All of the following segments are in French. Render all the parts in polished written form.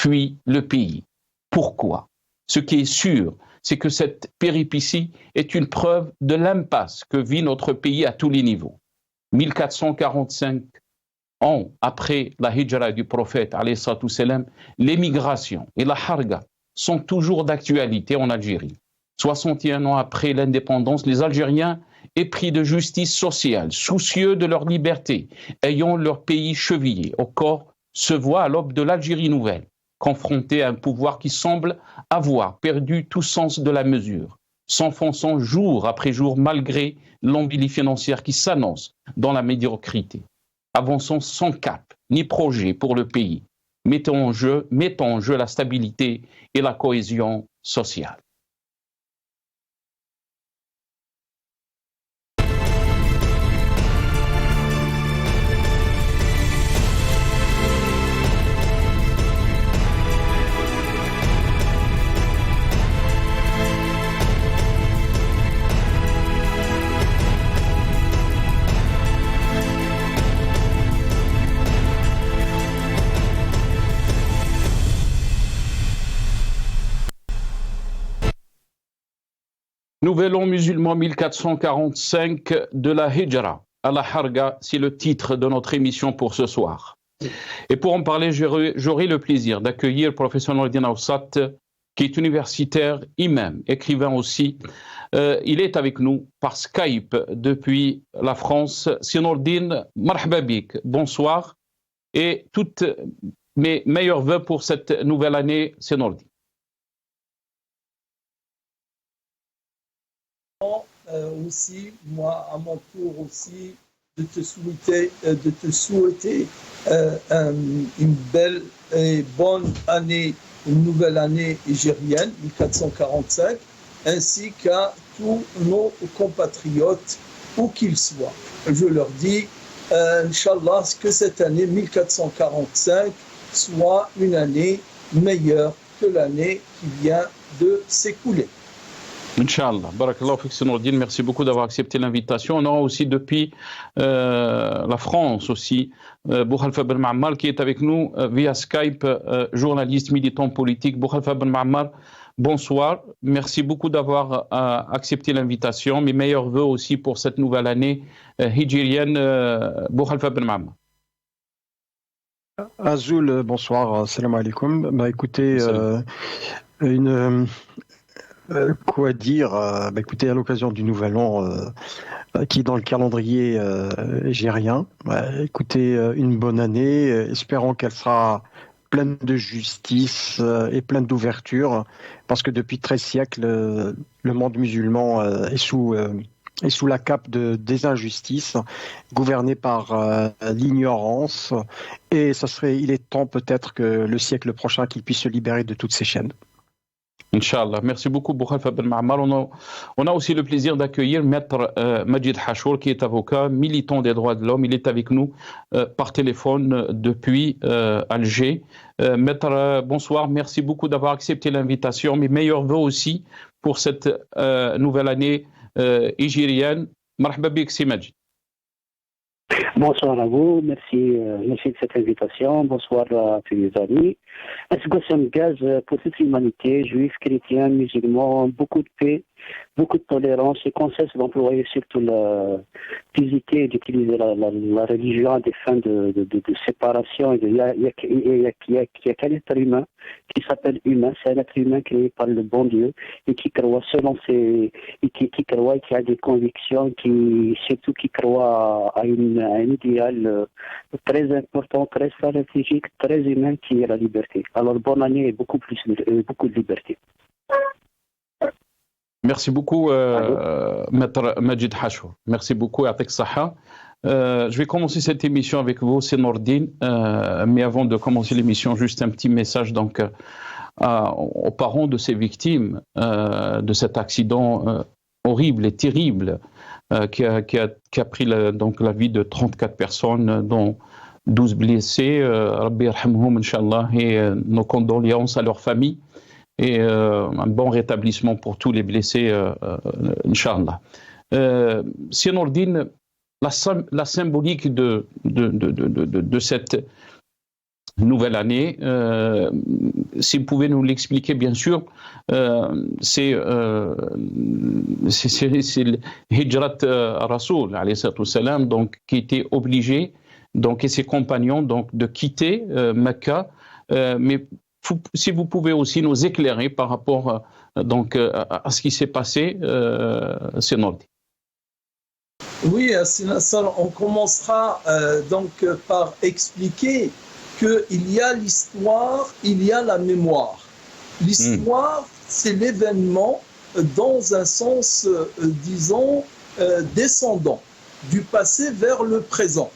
fuient le pays. Pourquoi? Ce qui est sûr, c'est que cette péripétie est une preuve de l'impasse que vit notre pays à tous les niveaux. 1445 ans après la hijra du prophète, l'émigration et la harga sont toujours d'actualité en Algérie. 61 ans après l'indépendance, les Algériens, épris de justice sociale, soucieux de leur liberté, ayant leur pays chevillé au corps, se voient à l'aube de l'Algérie nouvelle, confrontés à un pouvoir qui semble avoir perdu tout sens de la mesure, s'enfonçant jour après jour malgré l'embellie financière qui s'annonce dans la médiocrité, avançant sans cap ni projet pour le pays, mettant en jeu la stabilité et la cohésion sociale. Nouvel an musulman 1445 de la Hijra à la Harga, c'est le titre de notre émission pour ce soir. Et pour en parler, j'aurai le plaisir d'accueillir le professeur Nourdine Awsat, qui est universitaire, imam, écrivain aussi. Il est avec nous par Skype depuis la France. Nourdine, marhaba bik, bonsoir et toutes mes meilleurs vœux pour cette nouvelle année, Nourdine. Aussi, moi, à mon tour aussi, de te souhaiter une belle et bonne année, une nouvelle année hégérienne, 1445, ainsi qu'à tous nos compatriotes, où qu'ils soient. Je leur dis, Inch'Allah, que cette année 1445 soit une année meilleure que l'année qui vient de s'écouler. Inch'Allah. Barakallahu fik Nourdine, merci beaucoup d'avoir accepté l'invitation. On aura aussi depuis la France aussi, Boukhalifa Ben Ma'ammar qui est avec nous via Skype, journaliste militant politique. Boukhalifa Ben Ma'ammar, bonsoir. Merci beaucoup d'avoir accepté l'invitation. Mes meilleurs vœux aussi pour cette nouvelle année hijrienne, Boukhalifa Ben Ma'ammar. Azoul, bonsoir, salam alaikum. Bah écoutez, quoi dire écoutez, à l'occasion du Nouvel An qui est dans le calendrier hégérien, écoutez, une bonne année, espérons qu'elle sera pleine de justice et pleine d'ouverture, parce que depuis 13 siècles, le monde musulman est sous la cape des injustices, gouverné par l'ignorance, et il est temps peut-être que le siècle prochain qu'il puisse se libérer de toutes ces chaînes. Inch'Allah. Merci beaucoup, Boukhalifa Ben Ma'ammar. On a aussi le plaisir d'accueillir Maître Majid Hachour, qui est avocat, militant des droits de l'homme. Il est avec nous par téléphone depuis Alger. Maître, bonsoir. Merci beaucoup d'avoir accepté l'invitation. Mes meilleurs vœux aussi pour cette nouvelle année hégérienne. Marhaba bik, si Majid. Bonsoir à vous, merci de cette invitation, bonsoir à tous les amis. Un gaz pour toute l'humanité, juifs, chrétiens, musulmans, beaucoup de paix, beaucoup de tolérance et qu'on cesse d'employer surtout d'hésiter d'utiliser la religion à des fins de séparation. Il n'y a qu'un être humain qui s'appelle humain, c'est un être humain créé par le bon Dieu et qui croit selon qui croit et qui a des convictions, surtout qui croit à un idéal très important, très stratégique, très humain qui est la liberté. Alors bonne année et beaucoup de liberté. Merci beaucoup, Maître Majid Hachour. Merci beaucoup, Atek Saha. Je vais commencer cette émission avec vous, Nourdine. Mais avant de commencer l'émission, juste un petit message donc, aux parents de ces victimes de cet accident horrible et terrible qui a pris la vie de 34 personnes, dont 12 blessés. Rabbi yarhamhum, Inch'Allah, et nos condoléances à leurs familles. Et un bon rétablissement pour tous les blessés, Inch'Allah. Nourdine, la symbolique de nouvelle année. Si vous pouvez nous l'expliquer, bien sûr, c'est le Hijrat Rasoul, alayhi salam, donc qui était obligé, donc, et ses compagnons, donc, de quitter Mecca. Mais si vous pouvez aussi nous éclairer par rapport donc, à ce qui s'est passé, c'est noté. Oui, on commencera donc par expliquer qu'il y a l'histoire, il y a la mémoire. L'histoire, c'est l'événement dans un sens, disons, descendant, du passé vers le présent.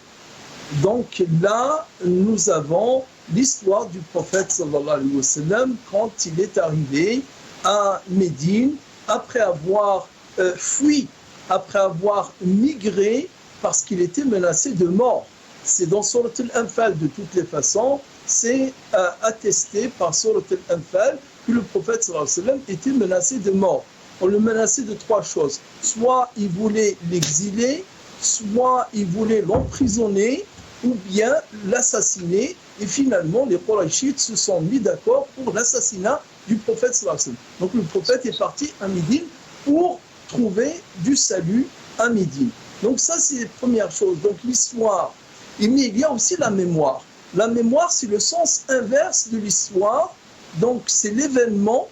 Donc là, nous avons l'histoire du prophète sallallahu alayhi wa sallam quand il est arrivé à Médine après avoir fui, après avoir migré parce qu'il était menacé de mort. C'est dans Surat al-Anfal de toutes les façons, c'est attesté par Surat al-Anfal que le prophète sallallahu alayhi wa sallam était menacé de mort. On le menaçait de trois choses. Soit il voulait l'exiler, soit il voulait l'emprisonner, ou bien l'assassiner. Et finalement, les Qurayshites se sont mis d'accord pour l'assassinat du prophète sallallahu alayhi wa sallam. Donc le prophète est parti à Médine pour trouver du salut à Médine. Donc ça, c'est la première chose. Donc l'histoire. Mais il y a aussi la mémoire. La mémoire, c'est le sens inverse de l'histoire. Donc c'est l'événement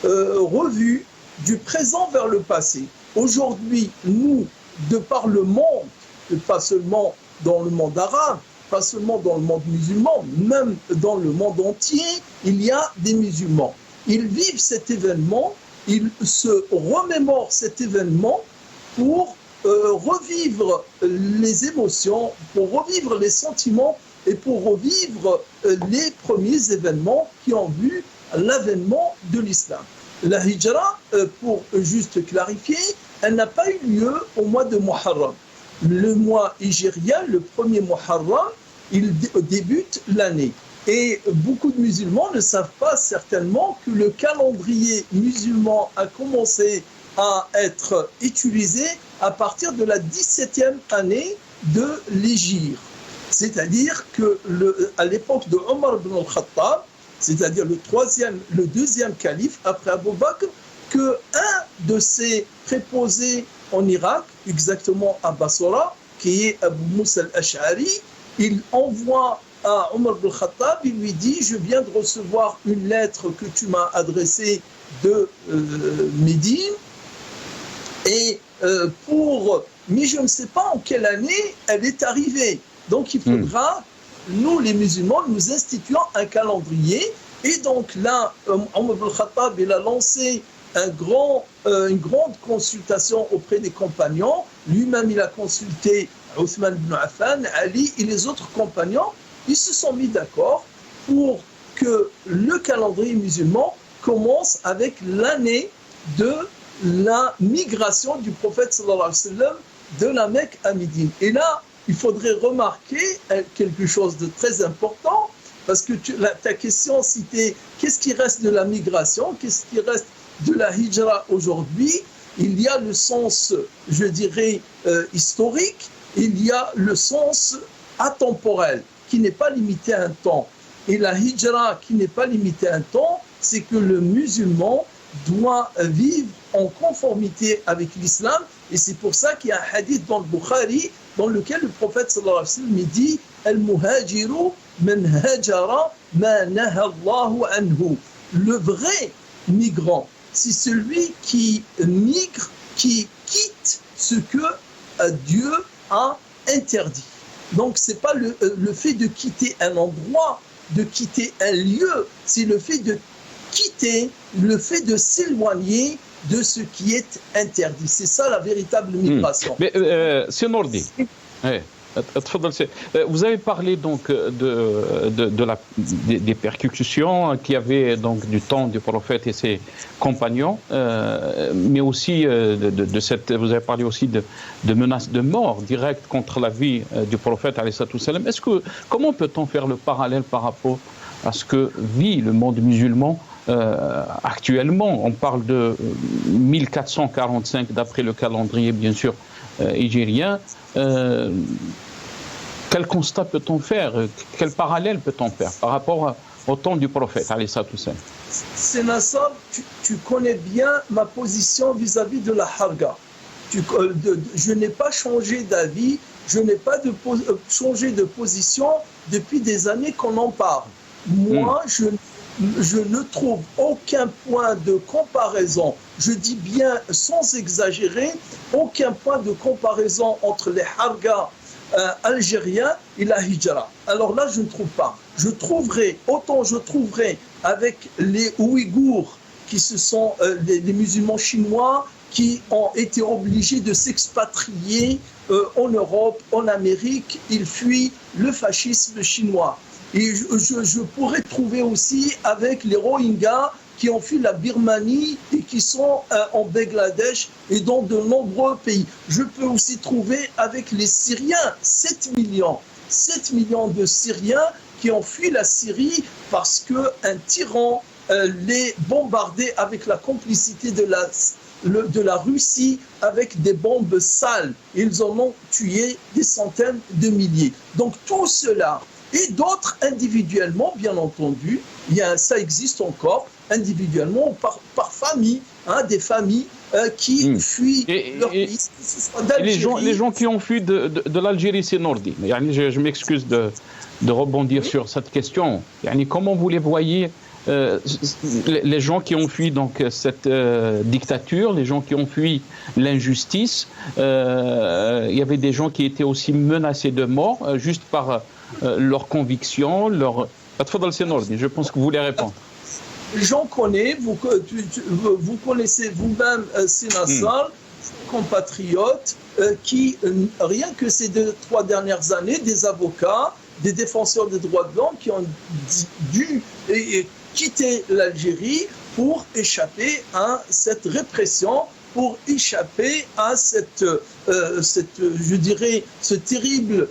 revu du présent vers le passé. Aujourd'hui, nous, de par le monde, et pas seulement dans le monde arabe, pas seulement dans le monde musulman, même dans le monde entier, il y a des musulmans. Ils vivent cet événement, ils se remémorent cet événement pour revivre les émotions, pour revivre les sentiments et pour revivre les premiers événements qui ont vu l'avènement de l'islam. La hijra, pour juste clarifier, elle n'a pas eu lieu au mois de Muharram. Le mois hijrien, le premier Muharram, il débute l'année. Et beaucoup de musulmans ne savent pas certainement que le calendrier musulman a commencé à être utilisé à partir de la 17e année de l'Hégire. C'est-à-dire qu'à l'époque de Omar ibn al-Khattab, c'est-à-dire le deuxième calife après Abu Bakr, qu'un de ses préposés en Irak, exactement à Bassora, qui est Abu Moussa al-Ash'ari, il envoie à Omar ibn al-Khattab, il lui dit « Je viens de recevoir une lettre que tu m'as adressée de Médine, mais je ne sais pas en quelle année elle est arrivée. Donc il faudra, nous les musulmans, nous instituons un calendrier. » Et donc là, Omar ibn al-Khattab, il a lancé une grande consultation auprès des compagnons. Lui-même, il a consulté Othman ibn Affan, Ali et les autres compagnons. Ils se sont mis d'accord pour que le calendrier musulman commence avec l'année de la migration du prophète sallallahu alayhi wa sallam de la Mecque à Médine. Et là, il faudrait remarquer quelque chose de très important, parce que ta question c'était qu'est-ce qui reste de la migration, qu'est-ce qui reste de la hijra aujourd'hui. Il y a le sens, je dirais, historique, il y a le sens atemporel, qui n'est pas limité à un temps. Et la hijra qui n'est pas limitée à un temps, c'est que le musulman doit vivre en conformité avec l'islam. Et c'est pour ça qu'il y a un hadith dans le Bukhari dans lequel le prophète sallallahu alayhi wa sallam dit « Al-muhajiru man hajara ma naha Allahu anhu » Le vrai migrant, c'est celui qui migre, qui quitte ce que Dieu a interdit. Donc ce n'est pas le fait de quitter un endroit, de quitter un lieu, c'est le fait de quitter, le fait de s'éloigner de ce qui est interdit. C'est ça la véritable migration. Mais c'est Nordi. Vous avez parlé donc des persécutions qu'il y avait donc du temps du prophète et ses compagnons, mais aussi vous avez parlé aussi de menaces de mort directes contre la vie du prophète alayhi salam. Comment peut-on faire le parallèle par rapport à ce que vit le monde musulman actuellement? On parle de 1445 d'après le calendrier bien sûr hijrien. Quel constat peut-on faire? Quel parallèle peut-on faire par rapport au temps du prophète, alayhi salatu wassalam? C'est Nassar, tu connais bien ma position vis-à-vis de la harga. Je n'ai pas changé d'avis, je n'ai pas changé de position depuis des années qu'on en parle. Moi, je ne trouve aucun point de comparaison, je dis bien sans exagérer, aucun point de comparaison entre les hargas algériens et la hijra. Alors là, je ne trouve pas. Je trouverai avec les Ouïghours, qui se sont les musulmans chinois, qui ont été obligés de s'expatrier en Europe, en Amérique. Ils fuient le fascisme chinois. Et je pourrais trouver aussi avec les Rohingyas qui ont fui la Birmanie et qui sont en Bangladesh et dans de nombreux pays. Je peux aussi trouver avec les Syriens, 7 millions de Syriens qui ont fui la Syrie parce qu'un tyran les bombardait avec la complicité de la Russie avec des bombes sales. Ils en ont tué des centaines de milliers. Donc tout cela, et d'autres individuellement, bien entendu, ça existe encore, individuellement ou par famille, des familles qui fuient leur pays. Les gens qui ont fui de l'Algérie, c'est Nordi. Je m'excuse de rebondir sur cette question. Comment vous les voyez, les gens qui ont fui donc cette dictature, les gens qui ont fui l'injustice? Il y avait des gens qui étaient aussi menacés de mort juste par leurs convictions, je pense que vous voulez répondre. J'en connais, vous connaissez vous-même Sinassal, compatriotes, qui, rien que ces 2-3 dernières années, des avocats, des défenseurs des droits de l'homme qui ont dû quitter l'Algérie pour échapper à cette répression, pour échapper à je dirais, ce terrible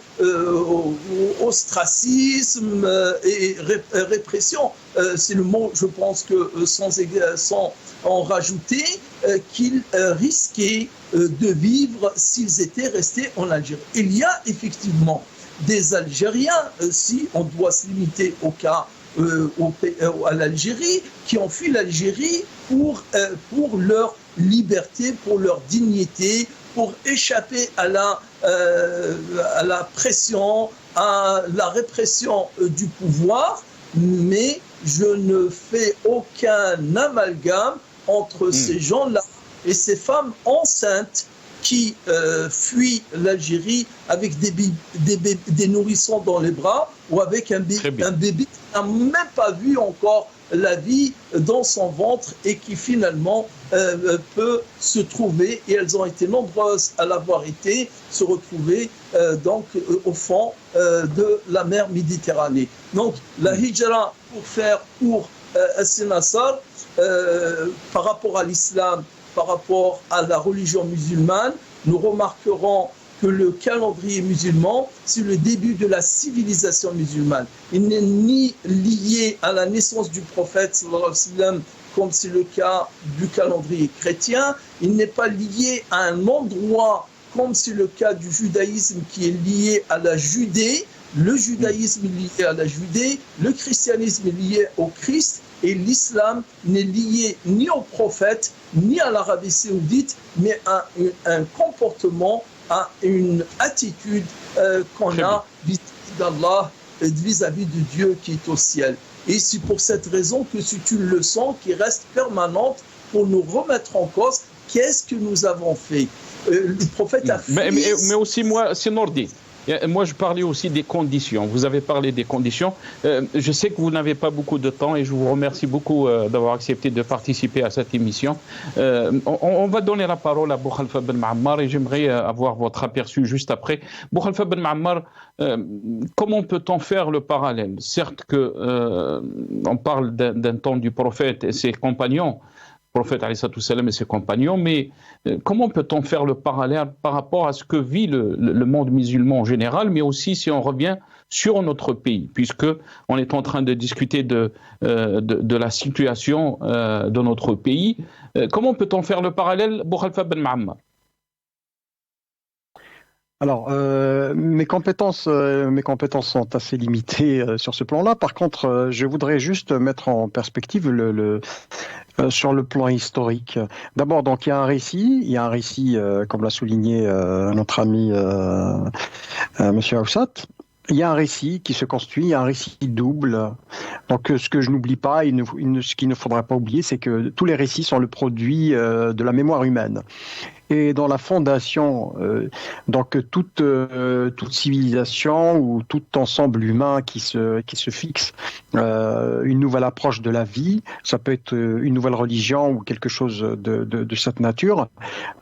ostracisme et répression. C'est le mot, je pense que sans en rajouter, qu'ils risquaient de vivre s'ils étaient restés en Algérie. Il y a effectivement des Algériens, si on doit se limiter au cas à l'Algérie, qui ont fui l'Algérie pour leur liberté, pour leur dignité, pour échapper à la pression, à la répression du pouvoir, mais je ne fais aucun amalgame entre ces gens-là et ces femmes enceintes qui fuient l'Algérie avec des nourrissons dans les bras ou avec un bébé qui n'a même pas vu encore la vie dans son ventre et qui finalement peut se trouver, et elles ont été nombreuses à l'avoir été, se retrouver donc au fond de la mer Méditerranée. Donc la hijra, pour Sinassar, par rapport à l'islam, par rapport à la religion musulmane, nous remarquerons que le calendrier musulman, c'est le début de la civilisation musulmane. Il n'est ni lié à la naissance du prophète, sallallahu alayhi wa sallam, comme c'est le cas du calendrier chrétien. Il n'est pas lié à un endroit, comme c'est le cas du judaïsme qui est lié à la Judée. Le judaïsme est lié à la Judée, le christianisme est lié au Christ, et l'islam n'est lié ni au prophète, ni à l'Arabie saoudite, mais à un comportement, à une attitude qu'on a vis-à-vis d'Allah, vis-à-vis de Dieu qui est au ciel. Et c'est pour cette raison que c'est une leçon qui reste permanente pour nous remettre en cause qu'est-ce que nous avons fait. Le prophète a fait... Mais aussi, moi, c'est Nordi. Moi, je parlais aussi des conditions. Vous avez parlé des conditions. Je sais que vous n'avez pas beaucoup de temps et je vous remercie beaucoup d'avoir accepté de participer à cette émission. On va donner la parole à Boukhalifa Ben Ma'ammar et j'aimerais avoir votre aperçu juste après. Boukhalifa Ben Ma'ammar, comment peut-on faire le parallèle? Certes on parle d'un temps du prophète et ses compagnons, prophète alayhi salam et ses compagnons, mais comment peut-on faire le parallèle par rapport à ce que vit le monde musulman en général, mais aussi si on revient sur notre pays, puisque on est en train de discuter de la situation de notre pays. Comment peut-on faire le parallèle, Boukhalifa Ben Ma'ammar? Alors, mes compétences sont assez limitées sur ce plan-là. Par contre, je voudrais juste mettre en perspective sur le plan historique. D'abord, donc il y a un récit, comme l'a souligné notre ami Monsieur Haussat. Il y a un récit qui se construit, il y a un récit double. Donc, ce que je n'oublie pas, ce qu'il ne faudra pas oublier, c'est que tous les récits sont le produit de la mémoire humaine. Et dans la fondation, donc toute civilisation ou tout ensemble humain qui se fixe une nouvelle approche de la vie, ça peut être une nouvelle religion ou quelque chose de cette nature,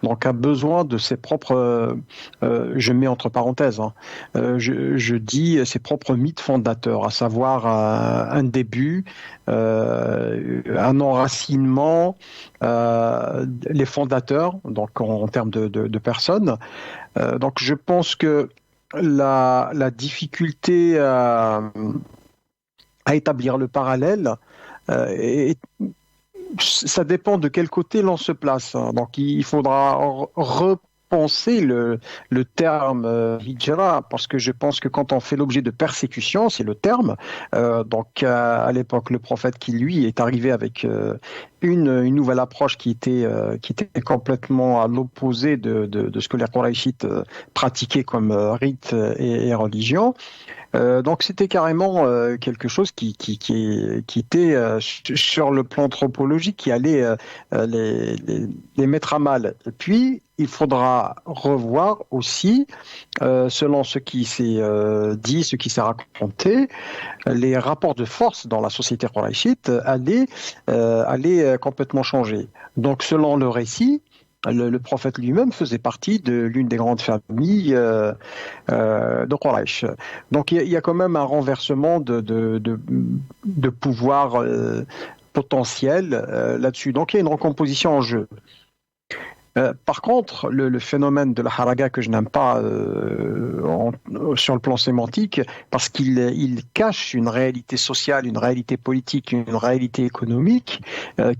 donc a besoin de ses propres, je mets entre parenthèses, hein, je dis ses propres mythes fondateurs, à savoir un début, un enracinement, les fondateurs, donc en termes de personnes. Donc je pense que la difficulté à établir le parallèle, ça dépend de quel côté l'on se place. Donc il faudra repenser le terme hijra, parce que je pense que quand on fait l'objet de persécution, c'est le terme. Donc à l'époque, le prophète qui lui est arrivé avec une nouvelle approche qui était complètement à l'opposé de ce que les Qurayshites pratiquaient comme rite et religion. Donc c'était carrément quelque chose qui était sur le plan anthropologique qui allait les mettre à mal. Et puis il faudra revoir aussi, selon ce qui s'est dit, ce qui s'est raconté, les rapports de force dans la société quraishite allaient complètement changer. Donc selon le récit, le prophète lui-même faisait partie de l'une des grandes familles de Quraysh. Donc il y a quand même un renversement de pouvoir potentiel là-dessus. Donc il y a une recomposition en jeu. Par contre, le phénomène de la haraga que je n'aime pas sur le plan sémantique, parce qu'il cache une réalité sociale, une réalité politique, une réalité économique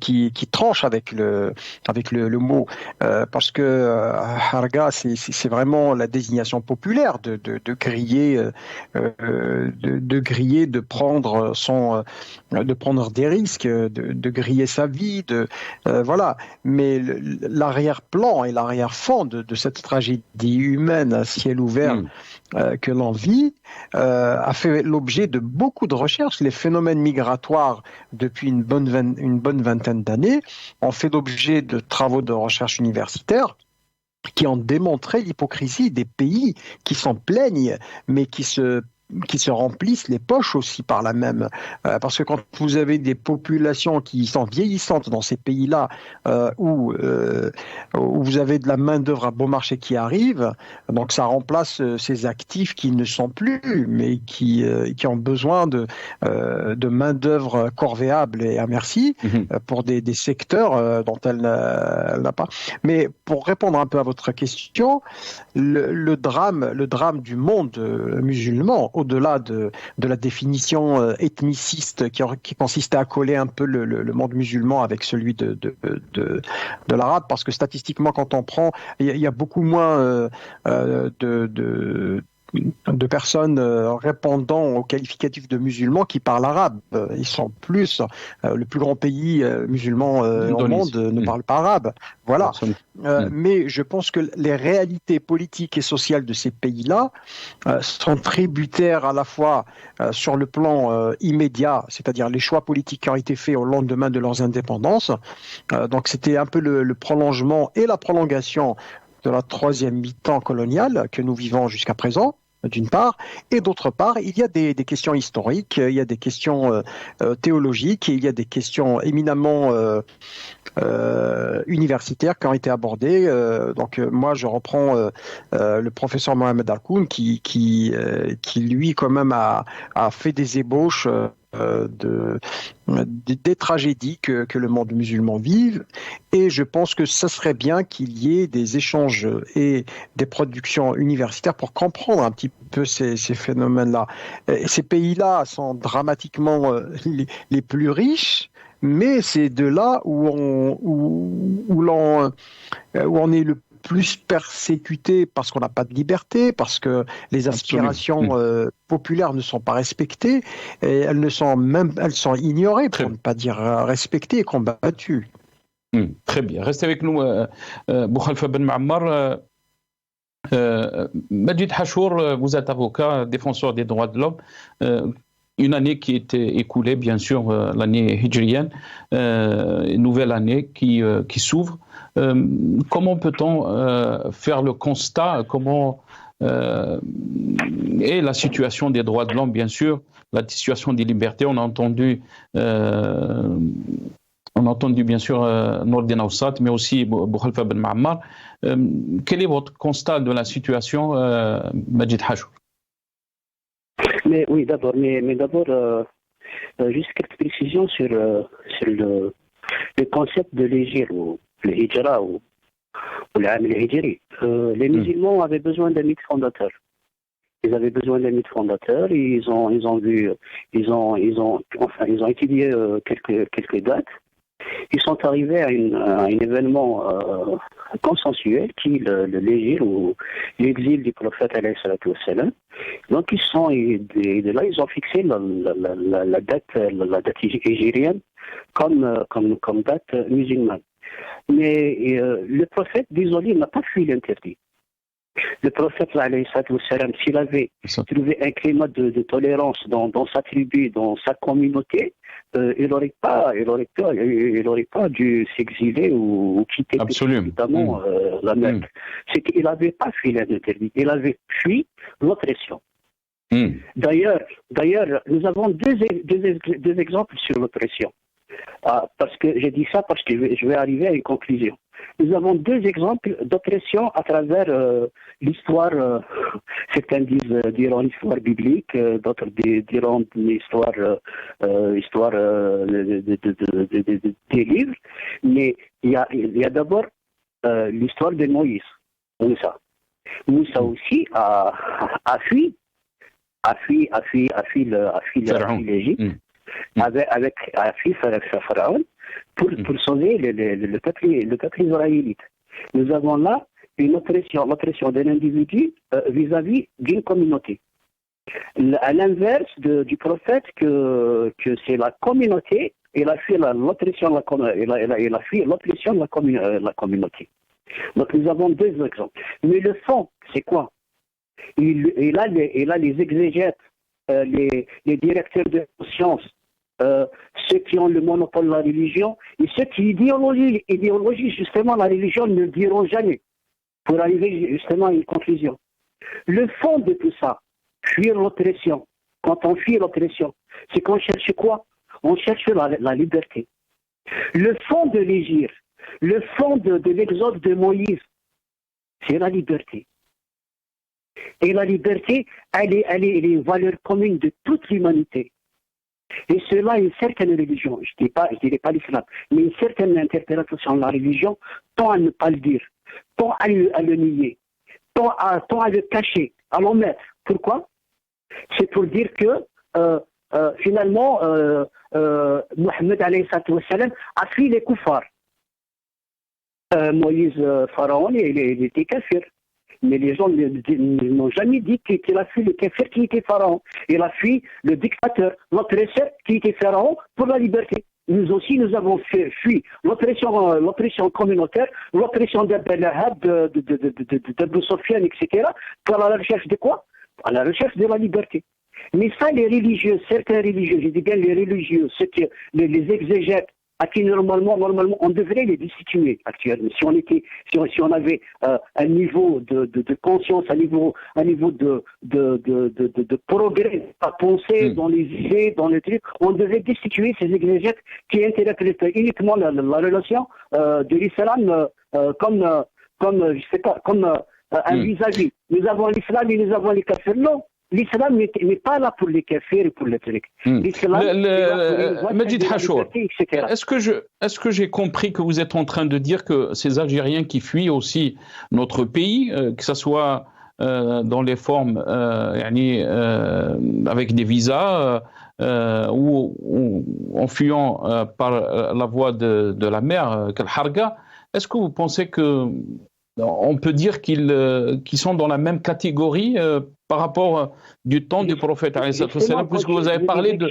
qui tranche avec le mot, parce que haraga c'est vraiment la désignation populaire de griller, de prendre des risques, de griller sa vie, voilà. Mais l'arrière-plan et l'arrière-fond de cette tragédie humaine à ciel ouvert que l'on vit a fait l'objet de beaucoup de recherches. Les phénomènes migratoires, depuis une bonne vingtaine d'années, ont fait l'objet de travaux de recherche universitaires qui ont démontré l'hypocrisie des pays qui s'en plaignent, mais qui se remplissent les poches aussi par la même. Parce que quand vous avez des populations qui sont vieillissantes dans ces pays-là, où vous avez de la main-d'œuvre à bon marché qui arrive, donc ça remplace ces actifs qui ne sont plus, mais qui ont besoin de main-d'œuvre corvéable et à merci pour des secteurs dont elle n'a pas. Mais pour répondre un peu à votre question, le drame du monde musulman, au-delà de la définition ethniciste qui consistait à coller un peu le monde musulman avec celui de l'arabe, parce que statistiquement, quand on prend, il y a beaucoup moins de personnes répondant au qualificatif de musulmans qui parlent arabe. Ils sont plus, le plus grand pays musulman au monde ne parle pas arabe. Voilà. Mais je pense que les réalités politiques et sociales de ces pays-là sont tributaires à la fois sur le plan immédiat, c'est-à-dire les choix politiques qui ont été faits au lendemain de leurs indépendances. Donc c'était un peu le prolongement et la prolongation de la troisième mi-temps coloniale que nous vivons jusqu'à présent, d'une part, et d'autre part, il y a des questions historiques, il y a des questions théologiques, et il y a des questions éminemment universitaires qui ont été abordées. Donc moi, je reprends le professeur Mohamed Alkoun qui lui, quand même, a fait des ébauches des tragédies que le monde musulman vive, et je pense que ce serait bien qu'il y ait des échanges et des productions universitaires pour comprendre un petit peu ces phénomènes-là. Et ces pays-là sont dramatiquement les plus riches, mais c'est de là où on est le plus persécutés parce qu'on n'a pas de liberté, parce que les aspirations populaires ne sont pas respectées, et elles sont ignorées, pour ne pas dire respectées et combattues. Très bien. Restez avec nous, Boukhalifa Ben Ma'ammar. Majid Hachour, vous êtes avocat, défenseur des droits de l'homme. Une année qui était écoulée, bien sûr, l'année hijrienne, une nouvelle année qui s'ouvre. Comment peut-on faire le constat, comment est la situation des droits de l'homme, bien sûr, la situation des libertés? On a entendu bien sûr Nordin Awsat, mais aussi Boukhalifa Ben Ma'ammar. Quel est votre constat de la situation, Majid Hachour? Mais oui, d'abord, juste quelques précisions sur le concept de l'hijr ou le hijra ou l'am al-hijri. Les musulmans avaient besoin d'un mythe fondateur. Ils avaient besoin d'un mythe fondateur. Ils ont étudié quelques dates. Ils sont arrivés à un événement consensuel qui est l'hégire ou l'exil du prophète alayhi salatu wassalam. Donc et de là ils ont fixé la date hégirienne comme date musulmane. Mais le prophète, désolé, n'a pas fui l'interdit. Le prophète alayhi salatu wassalam, s'il avait trouvé un climat de tolérance dans sa tribu, dans sa communauté, il n'aurait pas dû s'exiler ou quitter évidemment la Mecque. C'est qu'il n'avait pas fui l'interdit, il avait fui l'oppression. D'ailleurs, nous avons deux exemples sur l'oppression. Parce que j'ai dit ça parce que je vais arriver à une conclusion. Nous avons deux exemples d'oppression à travers l'histoire. Certains diront l'histoire biblique, d'autres diront l'histoire des livres. Mais il y a d'abord l'histoire de Moïse, Moussa. Moussa aussi a fui l'Égypte. A fui Pharaon pour sauver le peuple israélite. Nous avons là l'oppression d'un individu vis-à-vis d'une communauté. À l'inverse du prophète, que c'est la communauté, il a fui l'oppression de la communauté. Donc nous avons deux exemples. Mais le fond, c'est quoi? Il a les exégètes, les directeurs de sciences, ceux qui ont le monopole de la religion et ceux qui idéologisent justement la religion ne le diront jamais pour arriver justement à une conclusion. Le fond de tout ça, fuir l'oppression. Quand on fuit l'oppression, c'est qu'on cherche quoi? On cherche la liberté. Le fond de l'hégire, le fond de l'exode de Moïse, c'est la liberté. Et la liberté, elle est une valeur commune de toute l'humanité. Et cela, une certaine religion, je ne dirais pas l'islam, mais une certaine interprétation de la religion tend à ne pas le dire, tend à le nier, tend à le cacher, à l'omettre. Pourquoi? C'est pour dire que finalement, Mohammed alayhi salatu wassalam a fui les koufars. Moïse, Pharaon, il était kafir. Mais les gens n'ont jamais dit qu'il a fui le kafir qui était Pharaon. Il a fui le dictateur, l'oppresseur qui était Pharaon pour la liberté. Nous aussi, nous avons fui l'oppression communautaire, l'oppression d'Abel Lahab, d'Abou Sofiane, etc. pour la recherche de quoi? À la recherche de la liberté. Mais ça, les religieux, certains religieux, je dis bien les religieux, les exégètes, à qui normalement on devrait les destituer actuellement. Si on avait un niveau de conscience, un niveau de progrès à penser dans les idées, dans les trucs, on devrait destituer ces exégètes qui interprètent uniquement la relation de l'islam comme un vis-à-vis. Nous avons l'islam et nous avons les kafirs. Non. L'islam n'est pas là pour les kafirs et pour les trucs. L'islam, Majid Hachour, est-ce que j'ai compris que vous êtes en train de dire que ces Algériens qui fuient aussi notre pays, que ce soit dans les formes avec des visas ou en fuyant par la voie de la mer, Kalharga, est-ce que vous pensez que on peut dire qu'ils sont dans la même catégorie par rapport du temps du prophète, puisque vous avez parlé de...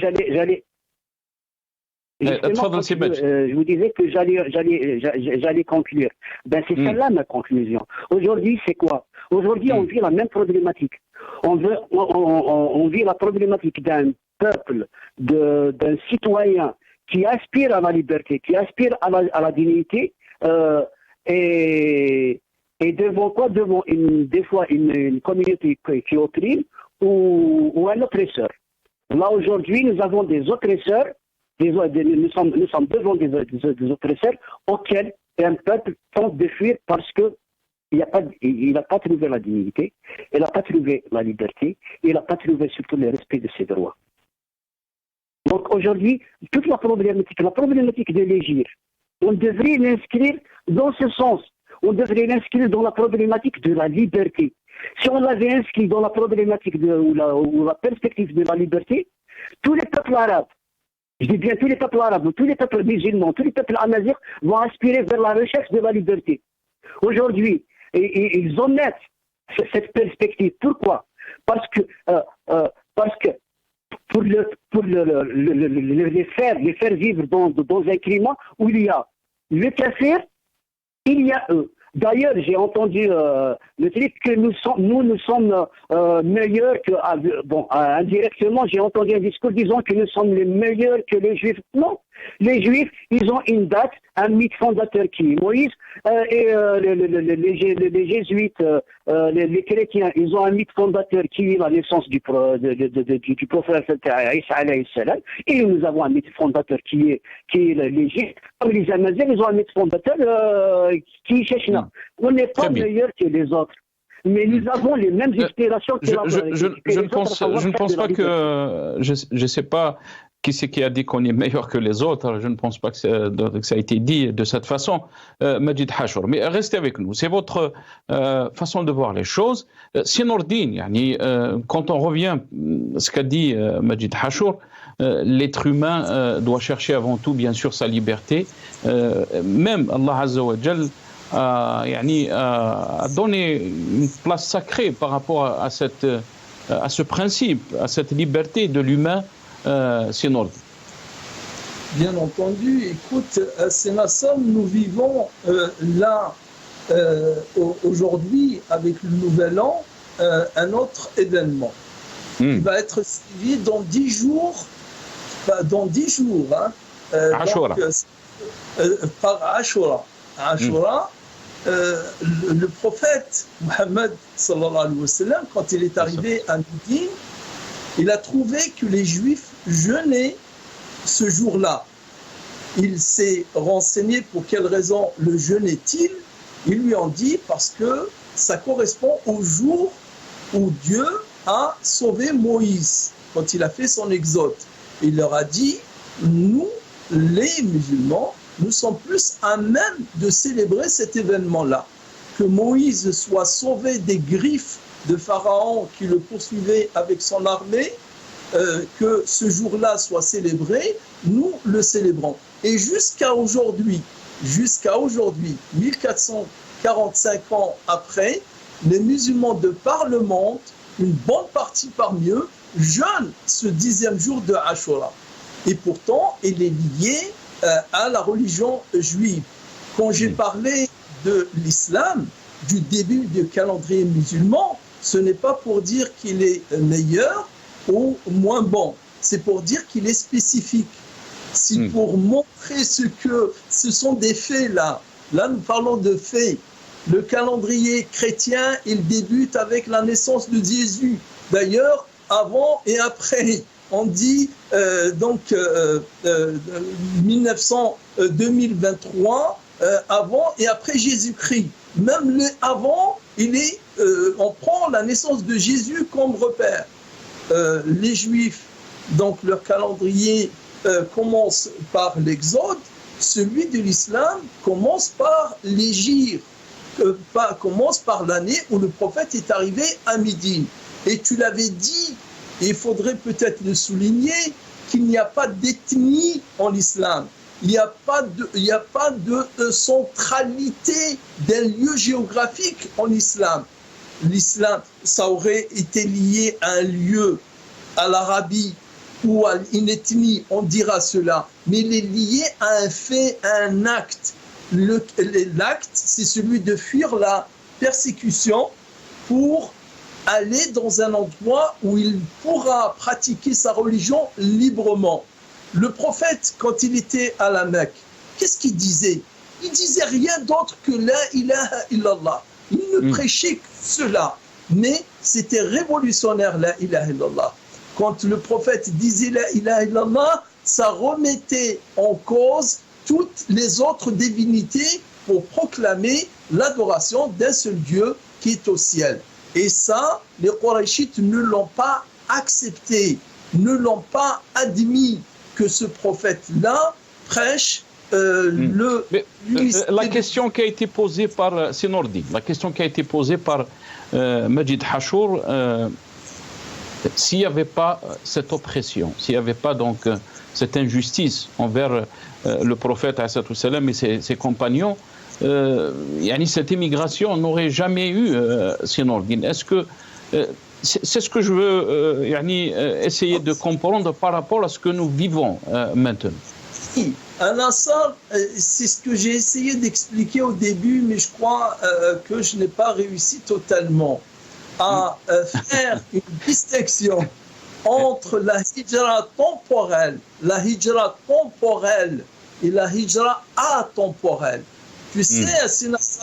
Je vous disais que j'allais conclure. Ben, c'est celle-là ma conclusion. Aujourd'hui, c'est quoi? Aujourd'hui, on vit la même problématique. On vit la problématique d'un peuple, d'un citoyen qui aspire à la liberté, qui aspire à la dignité, et devant quoi? Devant des fois une communauté qui opprime ou un oppresseur. Là, aujourd'hui, nous avons des oppresseurs. Nous sommes devant des oppresseurs auxquels un peuple tente de fuir parce qu'il n'a pas trouvé la dignité, il n'a pas trouvé la liberté, il n'a pas trouvé surtout le respect de ses droits. Donc aujourd'hui, toute la problématique de l'égir, on devrait l'inscrire dans ce sens. On devrait l'inscrire dans la problématique de la liberté. Si on l'avait inscrit dans la problématique ou la perspective de la liberté, tous les peuples arabes, je dis bien tous les peuples arabes, tous les peuples musulmans, tous les peuples amazirs vont aspirer vers la recherche de la liberté. Aujourd'hui, ils omettent cette perspective. Pourquoi? Parce que pour les faire vivre dans un climat où il y a le kafir, il y a eux. D'ailleurs, j'ai entendu le truc que nous sommes meilleurs que... indirectement, j'ai entendu un discours disant que nous sommes les meilleurs que les Juifs. Non, les Juifs, ils ont une date, un mythe fondateur qui est Moïse, et les Jésuites, les chrétiens, ils ont un mythe fondateur qui est la naissance du prophète Isa alayhi salam, et nous avons un mythe fondateur qui est l'Égypte. Comme les Amaziens, ils ont un mythe fondateur qui est Chechna. On n'est pas meilleurs que les autres. Mais nous avons les mêmes inspirations que je ne pense pas que... Je ne sais pas qui c'est qui a dit qu'on est meilleur que les autres. Je ne pense pas que ça a été dit de cette façon, Majid Hachour. Mais restez avec nous. C'est votre façon de voir les choses. Nourdine, quand on revient à ce qu'a dit Majid Hachour, l'être humain doit chercher avant tout, bien sûr, sa liberté. Même Allah Azza wa Jal a donné une place sacrée par rapport à ce principe, à cette liberté de l'humain. Bien entendu. Écoute, Sénassam, nous vivons là aujourd'hui avec le Nouvel An un autre événement qui va être suivi dans 10 jours. Dans 10 jours, Ashura. Par Ashura. Ashura, le prophète Mohammed sallallahu alayhi wa sallam, quand il est arrivé à Médine, il a trouvé que les Juifs jeûnaient ce jour-là. Il s'est renseigné pour quelle raison le jeûnait-il. Ils lui ont dit parce que ça correspond au jour où Dieu a sauvé Moïse, quand il a fait son exode. Il leur a dit, nous, les musulmans, nous sommes plus à même de célébrer cet événement-là. Que Moïse soit sauvé des griffes de Pharaon qui le poursuivait avec son armée, que ce jour-là soit célébré, nous le célébrons. Et jusqu'à aujourd'hui, 1445 ans après, les musulmans de par le monde, une bonne partie parmi eux, jeûnent ce 10e jour de Ashura. Et pourtant, il est lié à la religion juive. Quand j'ai parlé de l'islam, du début du calendrier musulman, ce n'est pas pour dire qu'il est meilleur ou moins bon, c'est pour dire qu'il est spécifique. C'est pour montrer ce sont des faits là. Là, nous parlons de faits. Le calendrier chrétien, il débute avec la naissance de Jésus. D'ailleurs, avant et après, on dit 2023, avant et après Jésus-Christ. Même le avant, on prend la naissance de Jésus comme repère. Les Juifs, donc leur calendrier commence par l'Exode, celui de l'islam commence par l'Hégire, commence par l'année où le prophète est arrivé à Médine. Et tu l'avais dit, et il faudrait peut-être le souligner, qu'il n'y a pas d'ethnie en islam. Il n'y a pas de centralité d'un lieu géographique en islam. L'islam, ça aurait été lié à un lieu, à l'Arabie ou à une ethnie, on dira cela. Mais il est lié à un fait, à un acte. L'acte, c'est celui de fuir la persécution pour aller dans un endroit où il pourra pratiquer sa religion librement. Le prophète, quand il était à la Mecque, qu'est-ce qu'il disait? Il disait rien d'autre que la ilaha illallah. Il ne prêchait que cela. Mais c'était révolutionnaire, la ilaha illallah. Quand le prophète disait la ilaha illallah, ça remettait en cause toutes les autres divinités pour proclamer l'adoration d'un seul Dieu qui est au ciel. Et ça, les Qurayshites ne l'ont pas accepté, ne l'ont pas admis que ce prophète-là prêche la question qui a été posée par Sinordi, la question qui a été posée par Majid Hachour, s'il n'y avait pas cette oppression, s'il n'y avait pas donc cette injustice envers le prophète et ses compagnons, cette immigration n'aurait jamais eu Sinordi. Est-ce que c'est ce que je veux essayer de comprendre par rapport à ce que nous vivons maintenant? Oui, Anassar, c'est ce que j'ai essayé d'expliquer au début, mais je crois que je n'ai pas réussi totalement à faire une distinction entre la hijra temporelle et la hijra atemporelle. Tu sais,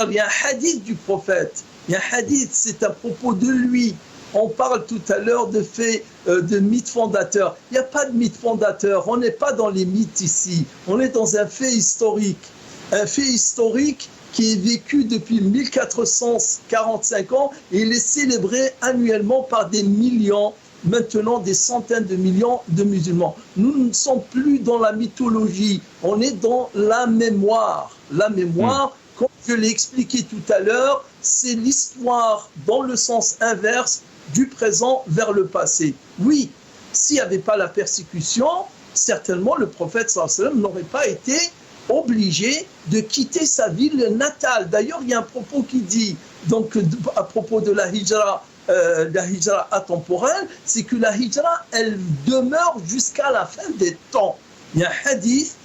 il y a un hadith du prophète, il y a un hadith, c'est à propos de lui. On parle tout à l'heure de mythe fondateur. Il n'y a pas de mythe fondateur. On n'est pas dans les mythes ici. On est dans un fait historique. Un fait historique qui est vécu depuis 1445 ans et il est célébré annuellement par des millions, maintenant des centaines de millions de musulmans. Nous ne sommes plus dans la mythologie. On est dans la mémoire. La mémoire, comme je l'ai expliqué tout à l'heure, c'est l'histoire dans le sens inverse du présent vers le passé. Oui, s'il n'y avait pas la persécution, certainement le prophète sallallahu alayhi wa sallam n'aurait pas été obligé de quitter sa ville natale. D'ailleurs, il y a un propos qui dit, donc à propos de la hijra atemporelle, c'est que la hijra, elle demeure jusqu'à la fin des temps. Il y a un hadith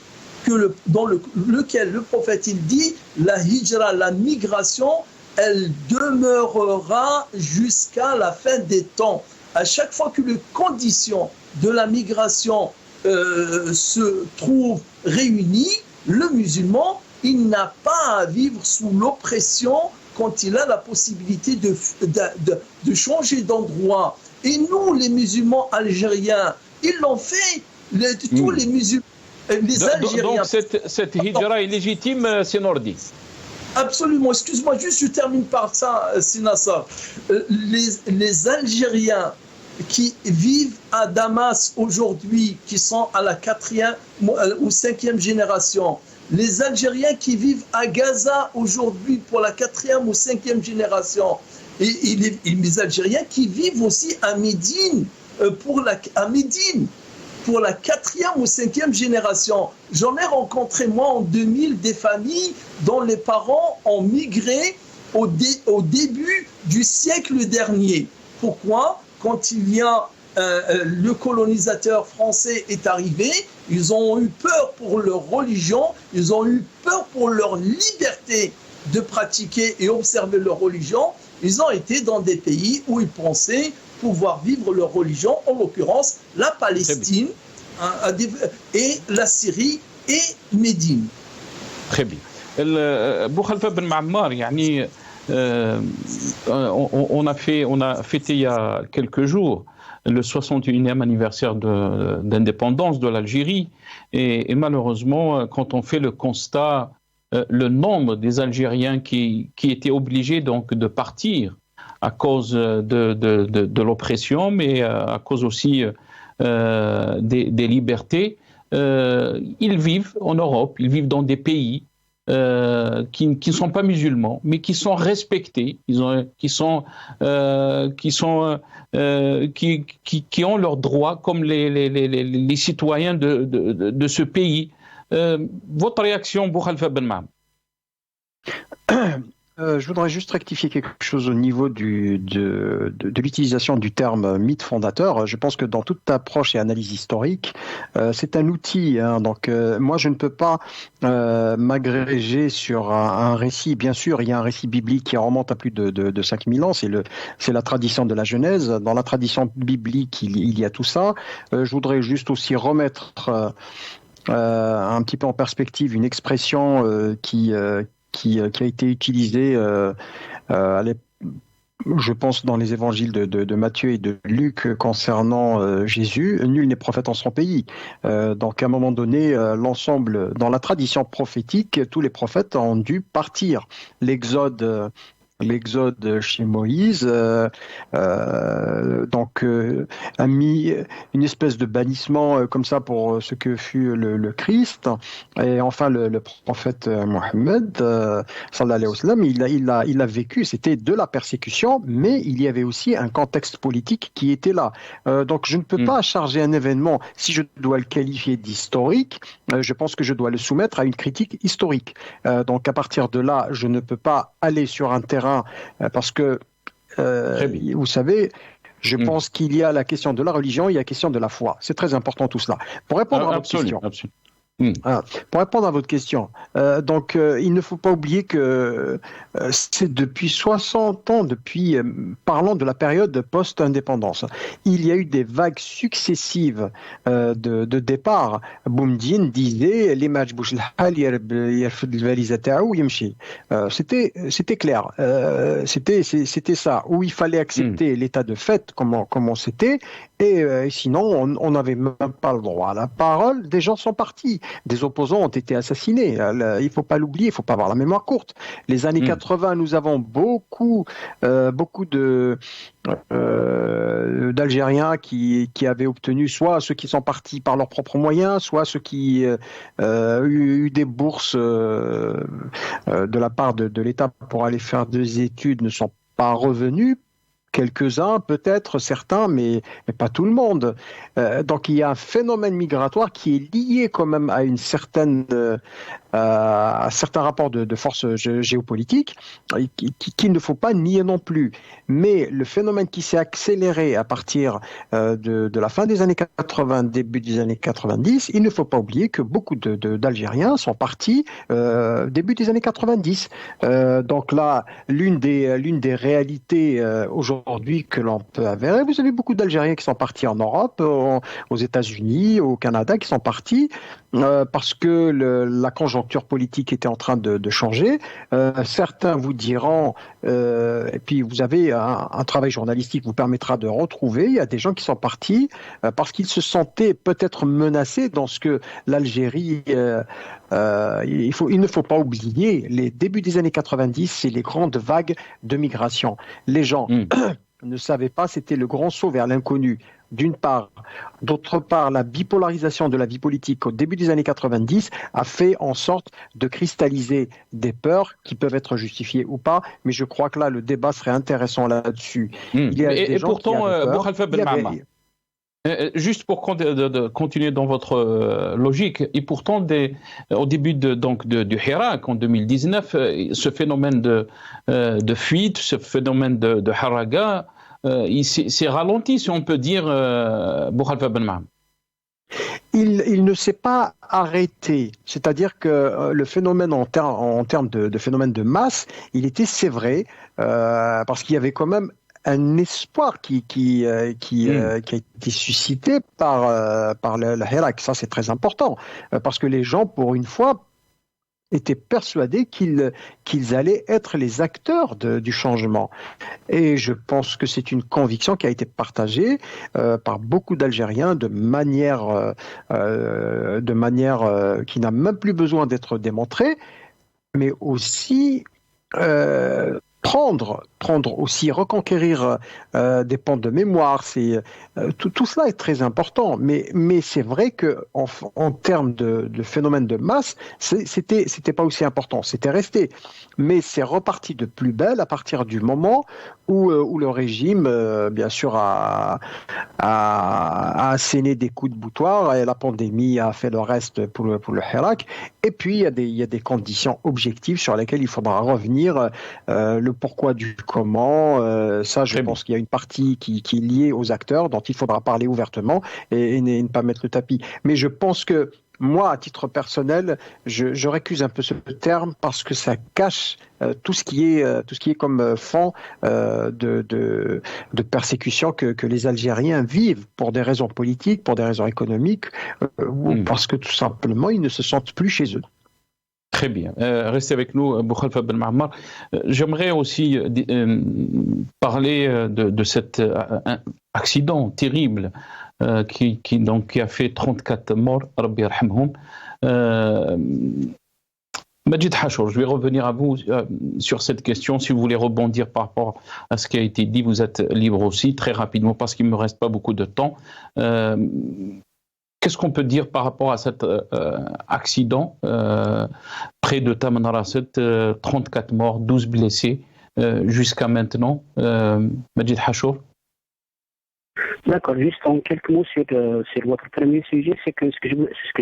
dans lequel le prophète il dit, la hijra, la migration, elle demeurera jusqu'à la fin des temps. À chaque fois que les conditions de la migration se trouvent réunies, le musulman, il n'a pas à vivre sous l'oppression quand il a la possibilité de changer d'endroit. Et nous, les musulmans algériens, ils l'ont fait. Tous les musulmans, les Algériens. Donc cette hijra est légitime, Sinordi? Absolument. Excuse-moi, juste je termine par ça, Sinassar. Les Algériens qui vivent à Damas aujourd'hui, qui sont à la 4e ou 5e génération, les Algériens qui vivent à Gaza aujourd'hui pour la 4e ou 5e génération, et les Algériens qui vivent aussi à Médine, pour la 4e ou 5e génération. J'en ai rencontré, moi, en 2000, des familles dont les parents ont migré au début du siècle dernier. Pourquoi? Quand le colonisateur français est arrivé, ils ont eu peur pour leur religion, ils ont eu peur pour leur liberté de pratiquer et observer leur religion. Ils ont été dans des pays où ils pensaient pouvoir vivre leur religion, en l'occurrence la Palestine et la Syrie et Médine. Très bien. Boukhalifa Ben Ma'ammar, on a fêté il y a quelques jours le 61e anniversaire d'indépendance de l'Algérie et malheureusement, quand on fait le constat, le nombre des Algériens qui étaient obligés donc de partir à cause de l'oppression, mais à cause aussi des libertés. Ils vivent en Europe, ils vivent dans des pays qui ne sont pas musulmans, mais qui sont respectés, qui ont leurs droits comme les citoyens de ce pays. Votre réaction, Boukhalifa Ben Maham? Je voudrais juste rectifier quelque chose au niveau de l'utilisation du terme mythe fondateur. Je pense que dans toute approche et analyse historique, c'est un outil. Donc, moi, je ne peux pas m'agréger sur un récit. Bien sûr, il y a un récit biblique qui remonte à plus de 5000 ans. C'est la tradition de la Genèse. Dans la tradition biblique, il y a tout ça. Je voudrais juste aussi remettre un petit peu en perspective une expression qui a été utilisé, je pense, dans les évangiles de Matthieu et de Luc concernant Jésus. Nul n'est prophète en son pays. Donc, à un moment donné, l'ensemble, dans la tradition prophétique, tous les prophètes ont dû partir. L'Exode chez Moïse a mis une espèce de bannissement comme ça pour ce que fut le Christ. Et enfin, le prophète Mohammed, sallallahu alayhi wa sallam, il a vécu, c'était de la persécution, mais il y avait aussi un contexte politique qui était là. Donc, je ne peux pas charger un événement, si je dois le qualifier d'historique, je pense que je dois le soumettre à une critique historique. Donc, à partir de là, je ne peux pas aller sur un terrain parce que, vous savez, je pense qu'il y a la question de la religion, il y a la question de la foi. C'est très important tout cela. Pour répondre à votre question. Pour répondre à votre question, il ne faut pas oublier que c'est depuis 60 ans, parlons de la période post-indépendance, il y a eu des vagues successives de départ. Boumdine disait les matchs c'était clair, c'était ça, où il fallait accepter l'état de fait, comment c'était, et sinon on n'avait même pas le droit à la parole. Des gens sont partis. Des opposants ont été assassinés. Il ne faut pas l'oublier, il ne faut pas avoir la mémoire courte. Les années 80, nous avons beaucoup d'Algériens qui avaient obtenu soit ceux qui sont partis par leurs propres moyens, soit ceux qui ont eu des bourses de la part de l'État pour aller faire des études, ne sont pas revenus. Quelques-uns, peut-être, certains, mais pas tout le monde. Donc, il y a un phénomène migratoire qui est lié quand même à une certaine, à certains rapports de force géopolitique qu'il ne faut pas nier non plus. Mais le phénomène qui s'est accéléré à partir de la fin des années 80, début des années 90, il ne faut pas oublier que beaucoup d'Algériens sont partis début des années 90. Donc là, l'une des réalités aujourd'hui que l'on peut avérer, vous avez beaucoup d'Algériens qui sont partis en Europe, aux États-Unis, au Canada, qui sont partis parce que la conjoncture politique était en train de changer. Certains vous diront, et puis vous avez un travail journalistique qui vous permettra de retrouver, il y a des gens qui sont partis parce qu'ils se sentaient peut-être menacés dans ce que l'Algérie... il ne faut pas oublier, les débuts des années 90, c'est les grandes vagues de migration. Les gens ne savaient pas, c'était le grand saut vers l'inconnu, d'une part. D'autre part, la bipolarisation de la vie politique au début des années 90 a fait en sorte de cristalliser des peurs qui peuvent être justifiées ou pas, mais je crois que là, le débat serait intéressant là-dessus. Il y a des gens pourtant, Boukhalifa Ben Maham, juste pour continuer dans votre logique, et pourtant, au début du Hirak, en 2019, ce phénomène de fuite, ce phénomène de haraga, il s'est ralenti, si on peut dire, Boukhalifa Ben Maham. Il ne s'est pas arrêté, c'est-à-dire que le phénomène en termes de phénomène de masse, c'est vrai, parce qu'il y avait quand même un espoir qui a été suscité par le Hirak. Ça, c'est très important, parce que les gens, pour une fois, étaient persuadés qu'ils allaient être les acteurs du changement. Et je pense que c'est une conviction qui a été partagée par beaucoup d'Algériens de manière qui n'a même plus besoin d'être démontrée, mais aussi prendre prendre aussi, reconquérir des pans de mémoire. Tout cela est très important. Mais c'est vrai que en termes de phénomène de masse, c'était pas aussi important. C'était resté. Mais c'est reparti de plus belle à partir du moment où le régime, bien sûr, a asséné des coups de boutoir et la pandémie a fait le reste pour le Hirak. Et puis, il y a des conditions objectives sur lesquelles il faudra revenir, le pourquoi du comment. Ça, je pense qu'il y a une partie qui est liée aux acteurs dont il faudra parler ouvertement et ne pas mettre le tapis. Mais je pense que moi, à titre personnel, je récuse un peu ce terme parce que ça cache tout ce qui est comme fond de persécution que les Algériens vivent pour des raisons politiques, pour des raisons économiques, ou parce que tout simplement, ils ne se sentent plus chez eux. Très bien. Restez avec nous, Boukhalifa Ben Maamar. J'aimerais aussi parler de cet accident terrible qui a fait 34 morts. Rabbi yarhamhum. Majid Hachour, je vais revenir à vous sur cette question. Si vous voulez rebondir par rapport à ce qui a été dit, vous êtes libre aussi, très rapidement, parce qu'il ne me reste pas beaucoup de temps. Qu'est-ce qu'on peut dire par rapport à cet accident près de Tamanrasset, 34 morts, 12 blessés jusqu'à maintenant? Majid Hachour. D'accord, juste en quelques mots sur votre premier sujet, c'est que ce que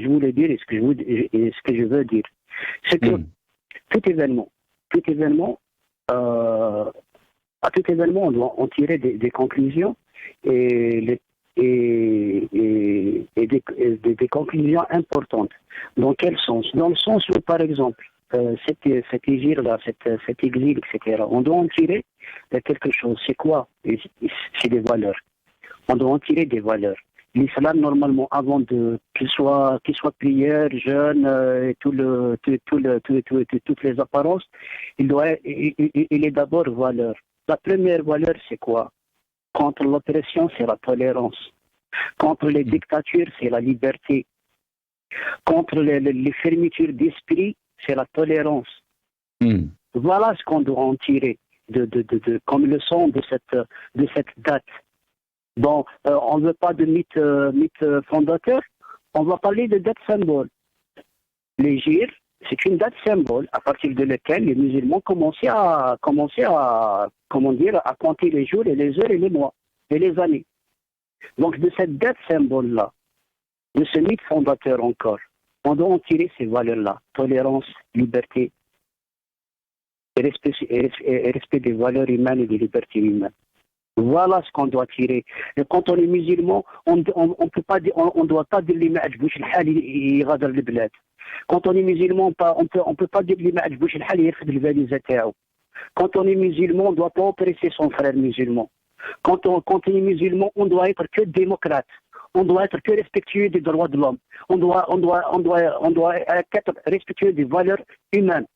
je voulais dire et ce que je veux dire, c'est que tout événement, à tout événement, on doit en tirer des conclusions et des conclusions importantes. Dans quel sens? Dans le sens où, par exemple, cet exil-là, cet exil, etc., on doit en tirer quelque chose. C'est quoi? C'est des valeurs. On doit en tirer des valeurs. L'islam, normalement, avant qu'il soit prière, jeûne, et toutes les apparences, il est d'abord valeur. La première valeur, c'est quoi? Contre l'oppression, c'est la tolérance. Contre les dictatures, c'est la liberté. Contre les fermetures d'esprit, c'est la tolérance. Voilà ce qu'on doit en tirer comme leçon de cette date. Bon, on ne veut pas de mythe fondateur, on va parler de date symbole. L'Hégire, c'est une date symbole à partir de laquelle les musulmans commençaient à compter les jours et les heures et les mois et les années. Donc de cette date symbole-là, de ce mythe fondateur encore, on doit en tirer ces valeurs-là, tolérance, liberté et respect des valeurs humaines et des libertés humaines. Voilà ce qu'on doit tirer. Et quand on est musulman, on peut pas dire, on doit pas dire quand on est musulman, on peut pas dire quand on est musulman, on ne doit pas oppresser son frère musulman. Quand on est musulman, on doit être que démocrate. On doit être que respectueux des droits de l'homme. On doit être respectueux des valeurs humaines.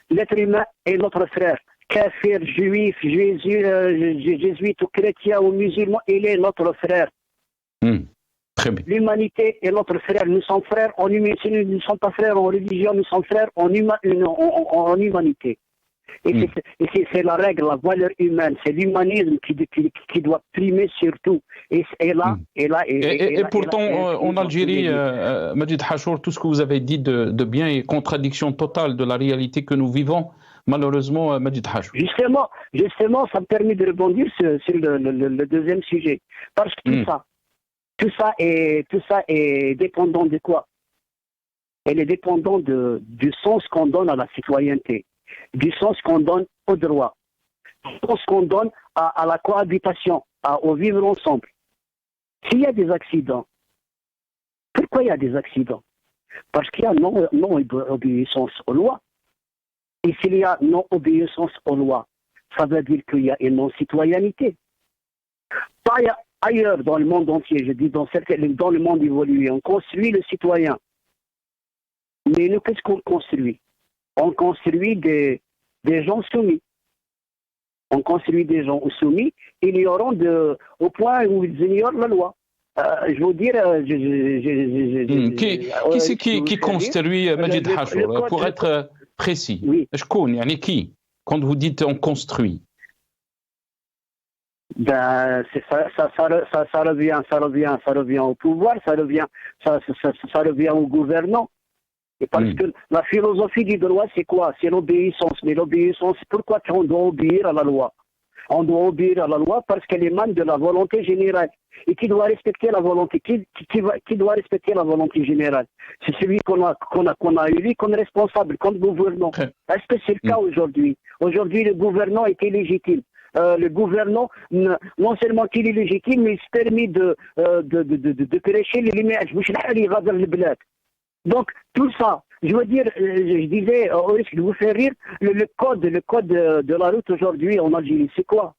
L'être humain est notre frère. Kafir, juif, jésuite ou chrétien ou musulman, il est notre frère. Très bien. L'humanité est notre frère. Nous sommes frères en humanité. Si nous ne sommes pas frères en religion, nous sommes frères en humanité. Et c'est la règle, la valeur humaine. C'est l'humanisme qui doit primer surtout. Et pourtant, en Algérie, Majid Hachour, tout ce que vous avez dit de bien est contradiction totale de la réalité que nous vivons. Malheureusement, Majid Hachour. Justement, ça me permet de rebondir sur le deuxième sujet. Parce que tout ça est dépendant de quoi? Elle est dépendant du sens qu'on donne à la citoyenneté, du sens qu'on donne au droit, du sens qu'on donne à la cohabitation, au vivre ensemble. S'il y a des accidents, pourquoi il y a des accidents? Parce qu'il y a non-obéissance aux lois. Et s'il y a non-obéissance aux lois, ça veut dire qu'il y a une non-citoyenneté. Pas ailleurs dans le monde entier, je dis dans le monde évolué, on construit le citoyen. Mais nous, qu'est-ce qu'on construit? On construit des gens soumis. On construit des gens soumis, ignorants au point où ils ignorent la loi. Je veux dire... Qui c'est qui construit, Majid Hachour, pour être précis? Oui. Qui? Quand vous dites on construit, Ben, c'est ça revient au pouvoir, ça revient au gouvernant. Et parce que la philosophie du droit, c'est quoi? C'est l'obéissance. Mais l'obéissance, pourquoi on doit obéir à la loi? On doit obéir à la loi parce qu'elle émane de la volonté générale. Et qui doit respecter la volonté? Qui doit respecter la volonté générale? C'est celui qu'on a élu comme responsable, comme gouvernant. Est-ce que c'est le cas aujourd'hui? Aujourd'hui, le gouvernant est illégitime. Le gouvernant, non seulement qu'il est légitime, mais il se permet de prêcher les limites. Donc, tout ça, je veux dire, je disais, au risque de vous faire rire, le code de la route aujourd'hui en Algérie, c'est quoi?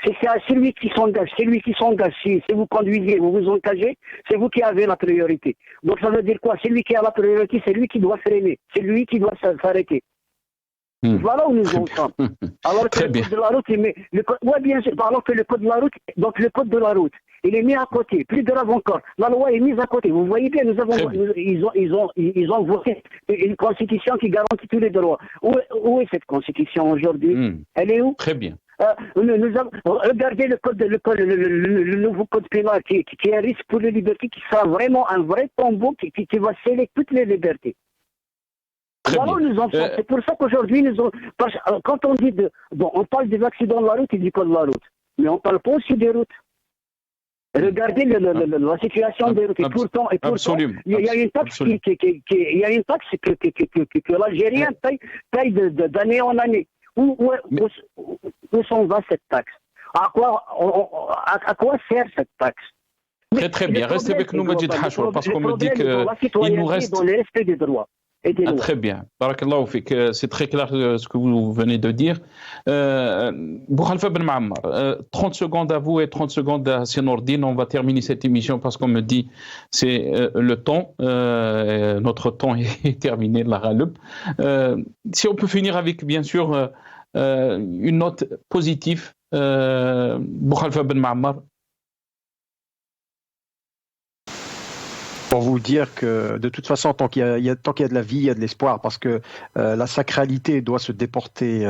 C'est celui qui s'engage, si vous conduisez, vous vous engagez, c'est vous qui avez la priorité. Donc ça veut dire quoi? Celui qui a la priorité, c'est lui qui doit freiner, c'est lui qui doit s'arrêter. Voilà où nous en sommes. Alors que le code de la route, bien sûr, alors que le code de la route, donc le code de la route, il est mis à côté. Plus grave encore, la loi est mise à côté. Vous voyez bien, ils ont voté une constitution qui garantit tous les droits. Où est cette constitution aujourd'hui? Elle est où? Très bien. Regardez le nouveau code pénal qui est un risque pour les libertés, qui sera vraiment un vrai tombeau qui va sceller toutes les libertés. Voilà où nous en sommes. C'est pour ça qu'aujourd'hui, quand on dit on parle des accidents de la route et du code de la route, mais on ne parle pas aussi des routes. Regardez la situation des routes. Et pourtant, il y a une taxe que l'Algérien paye d'année en année. Où s'en va cette taxe? À quoi sert cette taxe? Très bien. Restez avec nous, Majid Hachour, parce qu'on me dit qu'il nous reste... dans le respect des droits. Très bien. Barakallahu fik. C'est très clair ce que vous venez de dire. Boukhalifa Ben Ma'ammar, 30 secondes à vous et 30 secondes à Senourdine. On va terminer cette émission parce qu'on me dit c'est le temps. Notre temps est terminé, la Ghalib. Si on peut finir avec, bien sûr, une note positive. Boukhalifa Ben Ma'ammar. Pour vous dire que de toute façon, tant qu'il y a de la vie, il y a de l'espoir, parce que la sacralité doit se déporter.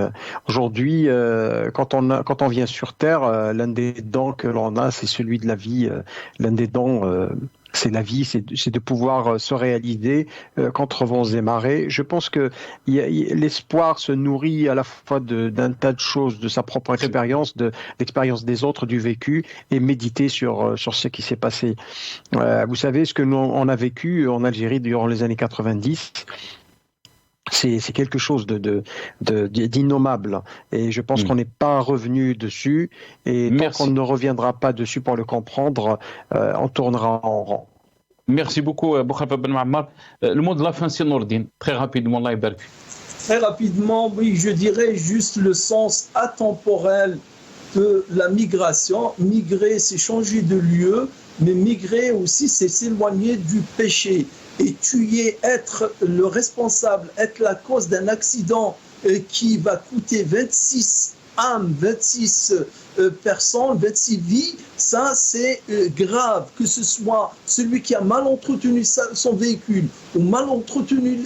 Aujourd'hui, quand on vient sur Terre, l'un des dons que l'on a, c'est celui de la vie. L'un des dons, c'est la vie, c'est de pouvoir se réaliser contre vents et marées. Je pense que l'espoir se nourrit à la fois d'un tas de choses, de sa propre expérience, de l'expérience des autres, du vécu, et méditer sur ce qui s'est passé. Vous savez, ce que nous on a vécu en Algérie durant les années 90, c'est quelque chose d'innommable. Et je pense qu'on n'est pas revenu dessus. Et tant qu'on ne reviendra pas dessus pour le comprendre, on tournera en rond. Merci beaucoup, Boukhalifa Ben Ma'ammar. Le mot de la fin, c'est Nourdine. Très rapidement, Allah yabarak. Très rapidement, oui, je dirais juste le sens atemporel de la migration. Migrer, c'est changer de lieu, mais migrer aussi, c'est s'éloigner du péché. Et tuer, être le responsable, être la cause d'un accident qui va coûter 26 âmes, 26 personnes, 26 vies, ça c'est grave. Que ce soit celui qui a mal entretenu son véhicule, ou mal entretenu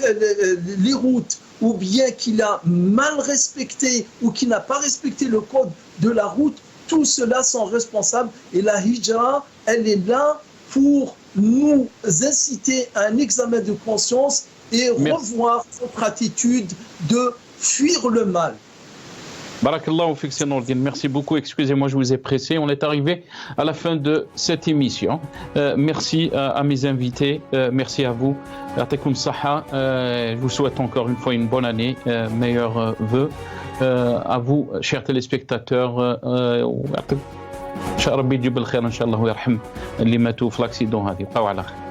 les routes, ou bien qu'il a mal respecté, ou qui n'a pas respecté le code de la route, tout cela sont responsables. Et la hijra, elle est là pour nous inciter à un examen de conscience et revoir notre attitude de fuir le mal. Barakallahu fik Senourdine, merci beaucoup. Excusez-moi, je vous ai pressé. On est arrivé à la fin de cette émission. Merci à mes invités. Merci à vous. Je vous souhaite encore une fois une bonne année. Meilleurs vœux à vous, chers téléspectateurs. ان شاء ربي يجيب الخير ان شاء الله ويرحم اللي ماتوا في لاكسيدون هذه. بقاو على خير.